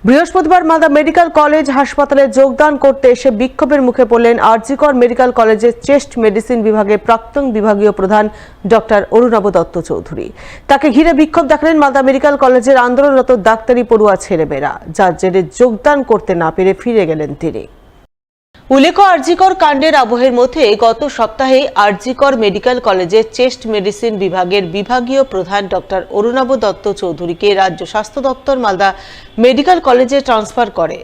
বৃহস্পতিবার Malda medical college হাসপাতালে যোগদান করতে এসে বিক্ষোভের মুখে পড়লেন আরজিকর মেডিকেল কলেজের চেস্ট মেডিসিন বিভাগের প্রাক্তন বিভাগীয় প্রধান ডক্টর অরুণাভ দত্ত চৌধুরী। তাকে ঘিরে বিক্ষোভ দেখালেন মালদা মেডিকেল কলেজের আন্দোলনরত ডাক্তারি পড়ুয়া ছেলেমেয়েরা, যার জেরে যোগদান করতে না পেরে ফিরে গেলেন তিনি। উল্লেখ্য, আরজিকর কাণ্ডের আবহের মধ্যে গত সপ্তাহে আরজিকর মেডিকেল কলেজের চেস্ট মেডিসিন বিভাগের বিভাগীয় প্রধান ডক্টর অরুণাভ দত্ত চৌধুরীকে রাজ্য স্বাস্থ্য দপ্তর মালদা মেডিকেল কলেজে ট্রান্সফার করে।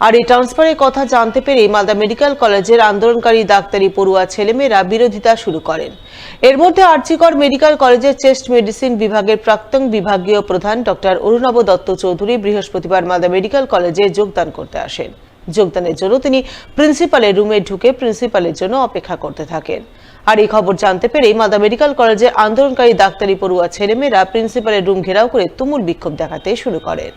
আর এই ট্রান্সফারের কথা জানতে পেরে মালদা মেডিকেল কলেজের আন্দোলনকারী ডাক্তারি পড়ুয়া ছেলেমেয়েরা বিরোধিতা শুরু করেন। এর মধ্যে আরজিকর মেডিকেল কলেজের চেস্ট মেডিসিন বিভাগের প্রাক্তন বিভাগীয় প্রধান ডক্টর অরুণাভ দত্ত চৌধুরী বৃহস্পতিবার মালদা মেডিকেল কলেজে যোগদান করতে আসেন। যোগদানের জন্য তিনি প্রিন্সিপালের রুমে ঢুকে প্রিন্সিপালের জন্য অপেক্ষা করতে থাকেন। আর এই খবর জানতে পেরেই মালদা মেডিকেল কলেজে আন্দোলনকারী ডাক্তারি পড়ুয়া ছেলেমেয়েরা প্রিন্সিপালের রুম ঘেরাও করে তুমুল বিক্ষোভ দেখাতে শুরু করেন।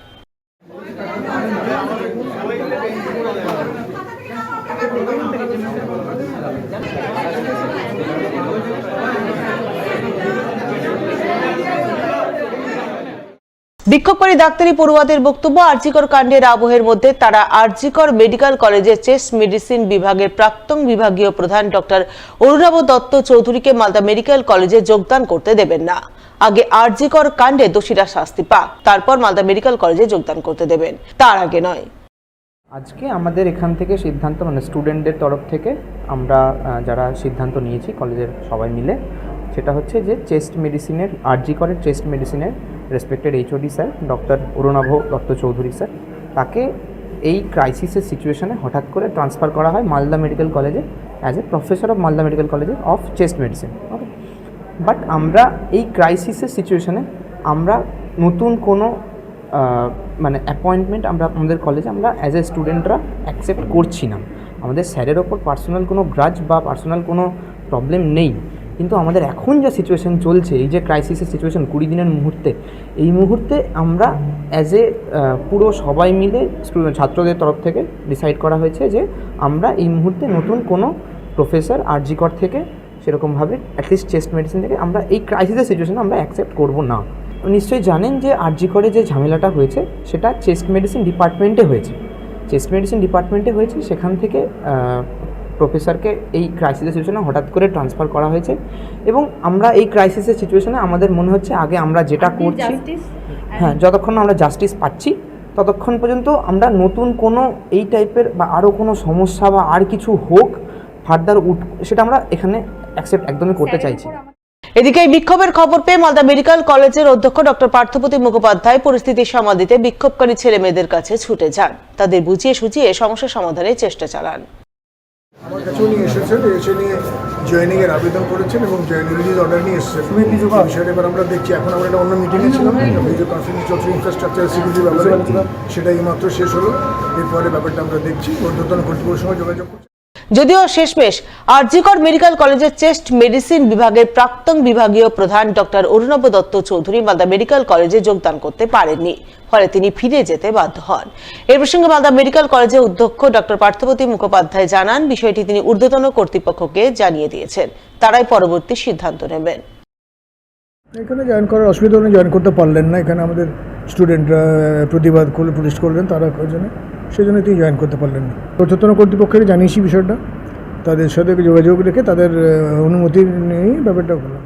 বিক্ষোভকারী ডাক্তারি পড়ুয়াদের বক্তব্য, আরজিকর কাণ্ডের আবহের মধ্যে তারা আরজিকর মেডিকেল কলেজের চেস্ট মেডিসিন বিভাগের প্রাক্তন বিভাগীয় প্রধান ডক্টর অরুণাভ দত্ত চৌধুরীকে মালদা মেডিকেল কলেজে যোগদান করতে দেবেন না। আগে আরজিকর কাণ্ডে দোষীরা শাস্তি পাক, তারপর মালদা মেডিকেল কলেজে যোগদান করতে দেবেন, তার আগে নয়। আজকে আমাদের এখান থেকে সিদ্ধান্ত, স্টুডেন্টদের তরফ থেকে আমরা যারা সিদ্ধান্ত নিয়েছি কলেজের সবাই মিলে, সেটা হচ্ছে যে চেস্ট মেডিসিনের, আরজিকরের চেস্ট মেডিসিনের respected HOD sir doctor Arunava Dutta Chowdhury sir, তাকে এই ক্রাইসিসের সিচুয়েশনে হঠাৎ করে ট্রান্সফার করা হয় মালদা মেডিকেল কলেজে as a professor of Malda medical কলেজে of chest medicine. Okay, but আমরা এই ক্রাইসিসের সিচুয়েশনে আমরা নতুন কোনো অ্যাপয়েন্টমেন্ট আমরা আমাদের কলেজে আমরা অ্যাজ এ স্টুডেন্টরা অ্যাকসেপ্ট করছি না। আমাদের স্যারের ওপর পার্সোনাল কোনো গ্রাজ বা পার্সোনাল কোনো প্রবলেম নেই, কিন্তু আমাদের এখন যা সিচুয়েশন চলছে, এই যে ক্রাইসিসের সিচুয়েশন 20 দিনের মুহূর্তে, এই মুহূর্তে আমরা অ্যাজ এ পুরো সবাই মিলে ছাত্রদের তরফ থেকে ডিসাইড করা হয়েছে যে আমরা এই মুহূর্তে নতুন কোনো প্রফেসর আরজিকর থেকে সেরকমভাবে অ্যাটলিস্ট চেস্ট মেডিসিন থেকে আমরা এই ক্রাইসিসের সিচুয়েশন আমরা অ্যাকসেপ্ট করব না। নিশ্চয়ই জানেন যে আরজিকরে যে ঝামেলাটা হয়েছে সেটা চেস্ট মেডিসিন ডিপার্টমেন্টে হয়েছে, সেখান থেকে প্রফেসরকে এই ক্রাইসিসের সিচুয়েশনে হঠাৎ করে ট্রান্সফার করা হয়েছে। এবং আমরা এই ক্রাইসিসের সিচুয়েশনে আমাদের মনে হচ্ছে আগে আমরা যেটা করছি, যতক্ষণ না আমরা জাস্টিস পাচ্ছি ততক্ষণ পর্যন্ত আমরা নতুন কোনো এই টাইপের বা আরও কোনো সমস্যা বা আর কিছু হোক ফার্দার সেটা আমরা এখানে অ্যাকসেপ্ট একদমই করতে চাইছি। এদিকে এই বিক্ষোভের খবর পেয়ে মালদা মেডিকেল কলেজের অধ্যক্ষ ডক্টর পার্থপ্রতিম মুখোপাধ্যায় পরিস্থিতি সামাল দিতে বিক্ষোভকারী ছেলে মেয়েদের কাছে ছুটে যান। তাদের বুঝিয়ে সুঝিয়ে সমস্যা সমাধানের চেষ্টা চালান। আমার কাছেও নিয়ে এসেছেন, এসে নিয়ে জয়েনিং এর আবেদন করেছেন এবং জয়েনিং রিলিজ অর্ডার নিয়ে এসেছেন। বিষয়টা এবার আমরা দেখছি। এখন আমরা একটা অন্য মিটিংয়ে ছিলাম, ভিডিও কনফারেন্স চলছে ইনফ্রাস্ট্রাকচার সিকিউরিটি ব্যাপারে, সেটা এইমাত্র শেষ হলো। এরপরে ব্যাপারটা আমরা দেখছি, ঊর্ধ্বতন কর্তৃপক্ষের সঙ্গে যোগাযোগ করছি। যদিও শেষমেশ আরজিকর মেডিকেল কলেজের চেস্ট মেডিসিন বিভাগের প্রাক্তন বিভাগীয় প্রধান ডক্টর অরুণাভ দত্ত চৌধুরী মালদা মেডিকেল কলেজে যোগদান করতে পারেননি, ফলে তিনি ফিরে যেতে বাধ্য হন। এর প্রসঙ্গে মালদা মেডিকেল কলেজের অধ্যক্ষ ডক্টর পার্থপ্রতিম মুখোপাধ্যায় জানান, বিষয়টি তিনি ঊর্ধ্বতন কর্তৃপক্ষকে জানিয়ে দিয়েছেন, তারাই পরবর্তী সিদ্ধান্ত নেবেন। এখানে জয়েন করার অসুবিধা হলে জয়েন করতে পারলেন না। এখানে আমাদের স্টুডেন্টরা প্রতিবাদ করলে, প্রতিষ্ঠা করলেন, তারা সেই জন্য তিনি জয়েন করতে পারলেন না। ঊর্ধ্বতন কর্তৃপক্ষকে জানিয়েছি বিষয়টা, তাদের সাথে যোগাযোগ রেখে তাদের অনুমতি নিয়েই ব্যাপারটা হলো।